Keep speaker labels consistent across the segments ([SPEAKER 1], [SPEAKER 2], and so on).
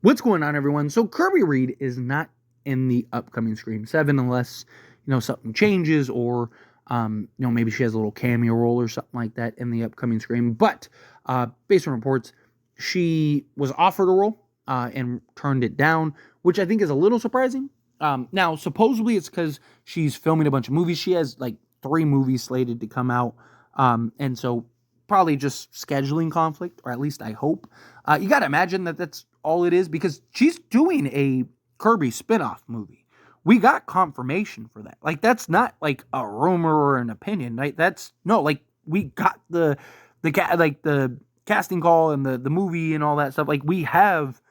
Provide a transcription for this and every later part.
[SPEAKER 1] What's going on, everyone? So Kirby Reed is not in the upcoming Scream 7 unless, something changes or, maybe she has a little cameo role or something like that in the upcoming Scream. But based on reports, she was offered a role and turned it down, which I think is a little surprising. Now, supposedly it's because she's filming a bunch of movies. She has like 3 movies slated to come out. And so probably just scheduling conflict, or at least I hope. You got to imagine that that's all it is because she's doing a Kirby spinoff movie. We got confirmation for that. Like, that's not like a rumor or an opinion, right? That's no, like, we got the casting call and the movie and all that stuff. Like, we have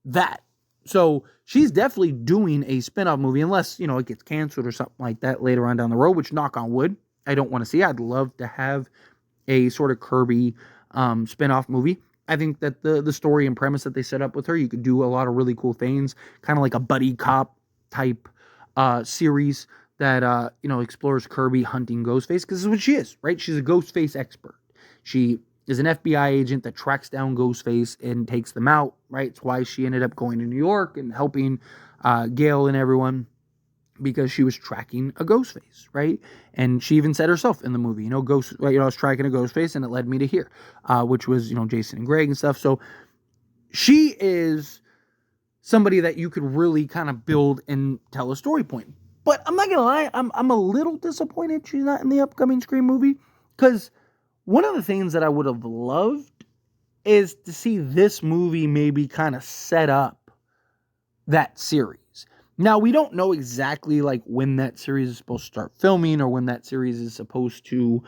[SPEAKER 1] that. So she's definitely doing a spinoff movie, unless, it gets canceled or something like that later on down the road, which, knock on wood, I don't want to see. I'd love to have a sort of Kirby spinoff movie. I think that the story and premise that they set up with her, you could do a lot of really cool things, kind of like a buddy cop type series that explores Kirby hunting Ghostface, because this is what she is, right? She's a Ghostface expert. She is an FBI agent that tracks down Ghostface and takes them out, right? It's why she ended up going to New York and helping Gail and everyone, because she was tracking a ghost face, right? And she even said herself in the movie, I was tracking a ghost face and it led me to here, which was, Jason and Greg and stuff. So she is somebody that you could really kind of build and tell a story point. But I'm not going to lie, I'm a little disappointed she's not in the upcoming Scream movie, because one of the things that I would have loved is to see this movie maybe kind of set up that series. Now, we don't know exactly like when that series is supposed to start filming or when that series is supposed to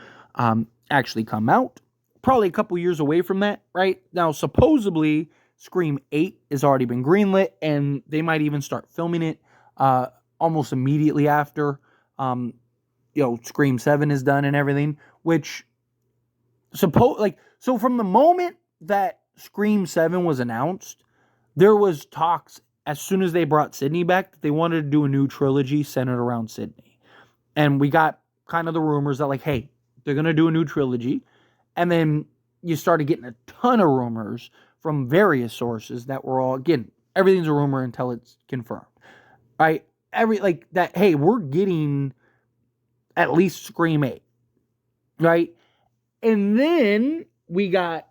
[SPEAKER 1] actually come out. Probably a couple years away from that, right? Now, supposedly, Scream 8 has already been greenlit, and they might even start filming it almost immediately after, Scream 7 is done and everything, which, so from the moment that Scream 7 was announced, there was talks as soon as they brought Sydney back that they wanted to do a new trilogy centered around Sydney. And we got kind of the rumors that, like, hey, they're going to do a new trilogy. And then you started getting a ton of rumors from various sources that were all, again, everything's a rumor until it's confirmed, right? Hey, we're getting at least Scream 8, right? And then we got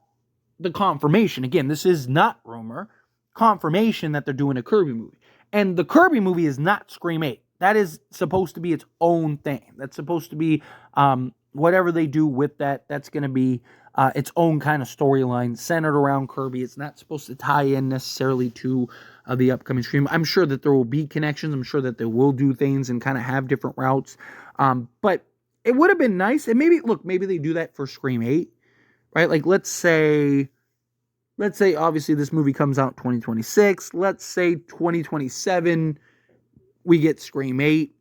[SPEAKER 1] the confirmation. Again, this is not rumor. Confirmation that they're doing a Kirby movie. And the Kirby movie is not Scream 8. That is supposed to be its own thing. That's supposed to be whatever they do with that. That's going to be its own kind of storyline centered around Kirby. It's not supposed to tie in necessarily to the upcoming Scream. I'm sure that there will be connections. I'm sure that they will do things and kind of have different routes. But it would have been nice. And maybe they do that for Scream 8, right? Like, let's say obviously this movie comes out 2026. Let's say 2027, we get Scream 8,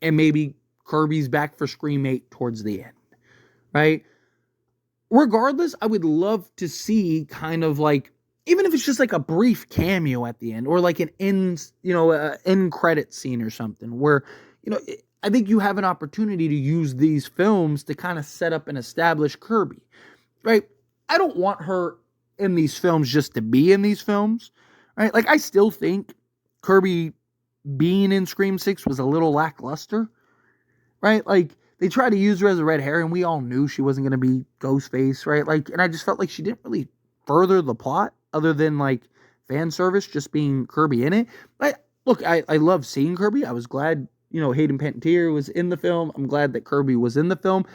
[SPEAKER 1] and maybe Kirby's back for Scream 8 towards the end, right? Regardless, I would love to see kind of like, even if it's just like a brief cameo at the end, or like an end credit scene or something, where, I think you have an opportunity to use these films to kind of set up and establish Kirby, right? I don't want her in these films just to be in these films, right? Like, I still think Kirby being in Scream 6 was a little lackluster, right? Like, they tried to use her as a red herring. We all knew she wasn't going to be Ghostface, right? Like, and I just felt like she didn't really further the plot other than like fan service, just being Kirby in it. I love seeing Kirby. I was glad, Hayden Panettiere was in the film. I'm glad that Kirby was in the film,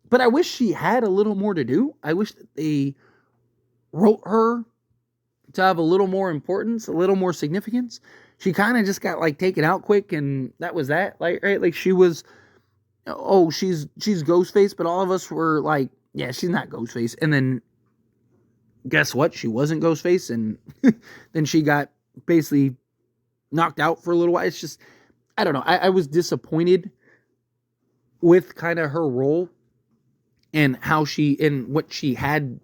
[SPEAKER 1] but I wish she had a little more to do. I wish that they wrote her to have a little more importance, a little more significance. She kind of just got like taken out quick, and that was that. Like, right? Like, she was, she's Ghostface, but all of us were like, yeah, she's not Ghostface. And then guess what? She wasn't Ghostface, and then she got basically knocked out for a little while. It's just, I don't know. I was disappointed with kind of her role and how and what she had.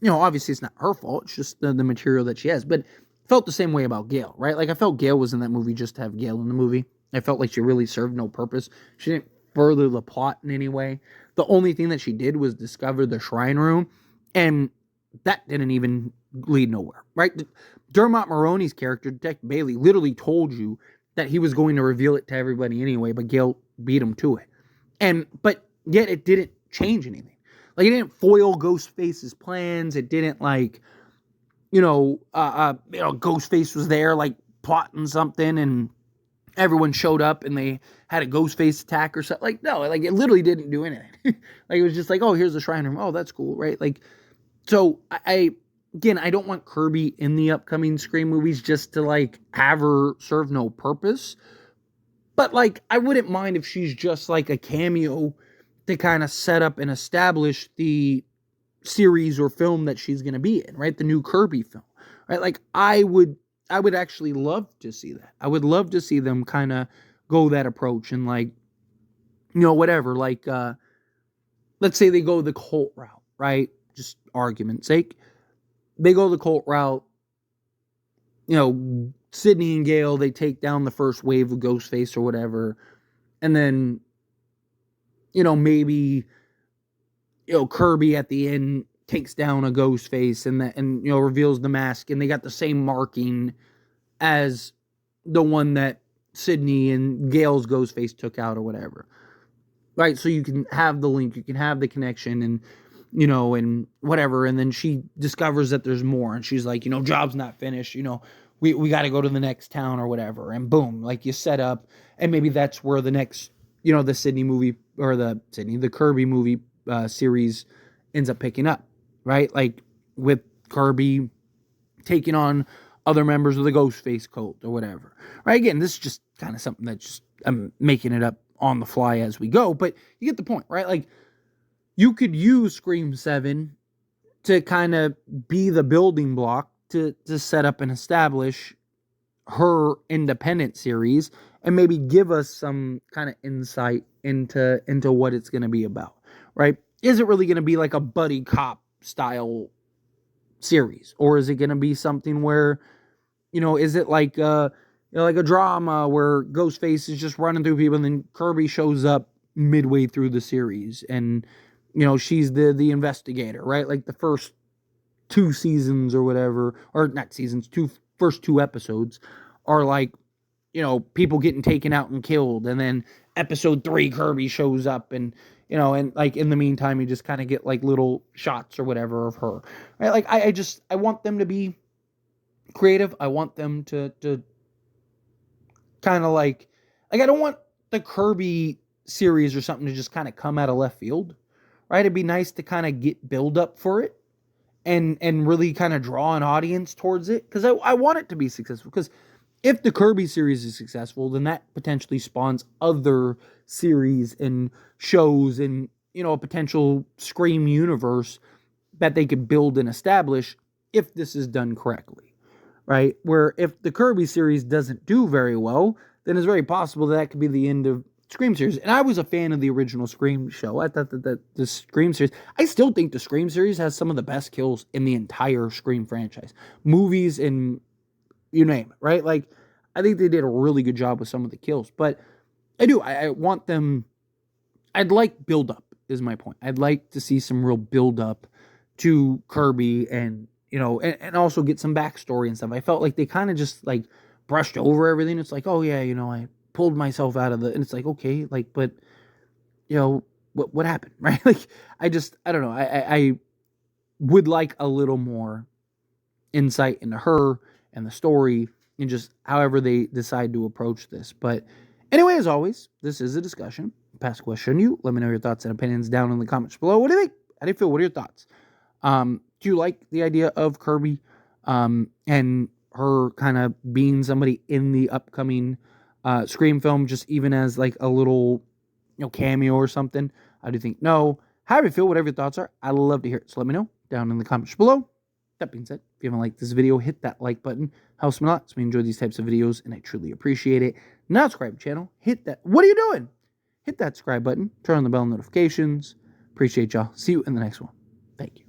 [SPEAKER 1] Obviously it's not her fault. It's just the material that she has. But felt the same way about Gail, right? Like, I felt Gail was in that movie just to have Gail in the movie. I felt like she really served no purpose. She didn't further the plot in any way. The only thing that she did was discover the shrine room. And that didn't even lead nowhere, right? Dermot Mulroney's character, Detective Bailey, literally told you that he was going to reveal it to everybody anyway, but Gale beat him to it. But yet it didn't change anything. Like, it didn't foil Ghostface's plans. It didn't, like, Ghostface was there, like, plotting something, and everyone showed up and they had a Ghostface attack or something. Like, no, like, it literally didn't do anything. Like, it was just like, oh, here's the shrine room. Oh, that's cool, right? Like, so again, I don't want Kirby in the upcoming Scream movies just to, like, have her serve no purpose. But, like, I wouldn't mind if she's just, like, a cameo to kind of set up and establish the series or film that she's going to be in, right? The new Kirby film, right? Like, I would actually love to see that. I would love to see them kind of go that approach and, like, whatever. Like, let's say they go the cult route, right? Just argument's sake. They go the cult route. Sidney and Gale, they take down the first wave of Ghostface or whatever. And then, maybe, Kirby at the end takes down a Ghostface and reveals the mask, and they got the same marking as the one that Sidney and Gale's Ghostface took out or whatever. Right? So you can have the link, you can have the connection, and and whatever, and then she discovers that there's more, and she's like, job's not finished, we got to go to the next town or whatever, and boom, like, you set up, and maybe that's where the next, the Sidney movie, or the Kirby movie series ends up picking up, right? Like, with Kirby taking on other members of the Ghostface cult or whatever, right? Again, this is just kind of something that just, I'm making it up on the fly as we go, but you get the point, right? Like, you could use Scream 7 to kind of be the building block to set up and establish her independent series, and maybe give us some kind of insight into what it's going to be about, right? Is it really going to be like a buddy cop style series, or is it going to be something where, is it like like a drama where Ghostface is just running through people, and then Kirby shows up midway through the series, and she's the investigator, right? Like, the first 2 seasons or whatever, or not seasons, first 2 episodes are like, people getting taken out and killed, and then episode 3 Kirby shows up, and and like, in the meantime you just kind of get like little shots or whatever of her, right? Like, I want them to be creative. I want them to kind of like I don't want the Kirby series or something to just kind of come out of left field, right? It'd be nice to kind of get build up for it and really kind of draw an audience towards it, because I want it to be successful. Because if the Kirby series is successful, then that potentially spawns other series and shows and, a potential Scream universe that they could build and establish if this is done correctly, right? Where if the Kirby series doesn't do very well, then it's very possible that could be the end of Scream series. And I was a fan of the original Scream show. I thought that the Scream series, I still think the Scream series has some of the best kills in the entire Scream franchise. Movies and you name it, right? Like, I think they did a really good job with some of the kills. But I want them, I'd like build up is my point. I'd like to see some real build up to Kirby, and, and also get some backstory and stuff. I felt like they kind of just, like, brushed over everything. It's like, oh yeah, I pulled myself out of and it's like, okay, like, but what happened, right? Like, I don't know. I would like a little more insight into her and the story, and just however they decide to approach this. But anyway, as always, this is a discussion. Pass a question to you. Let me know your thoughts and opinions down in the comments below. What do you think? How do you feel? What are your thoughts? Do you like the idea of Kirby and her kind of being somebody in the upcoming Scream film, just even as like a little cameo or something? How do you think? No. How do you feel? Whatever your thoughts are, I'd love to hear it. So let me know down in the comments below. That being said, if you haven't liked this video, hit that like button. Helps me a lot. So we enjoy these types of videos, and I truly appreciate it. Now subscribe to the channel. Hit that. What are you doing? Hit that subscribe button. Turn on the bell notifications. Appreciate y'all. See you in the next one. Thank you.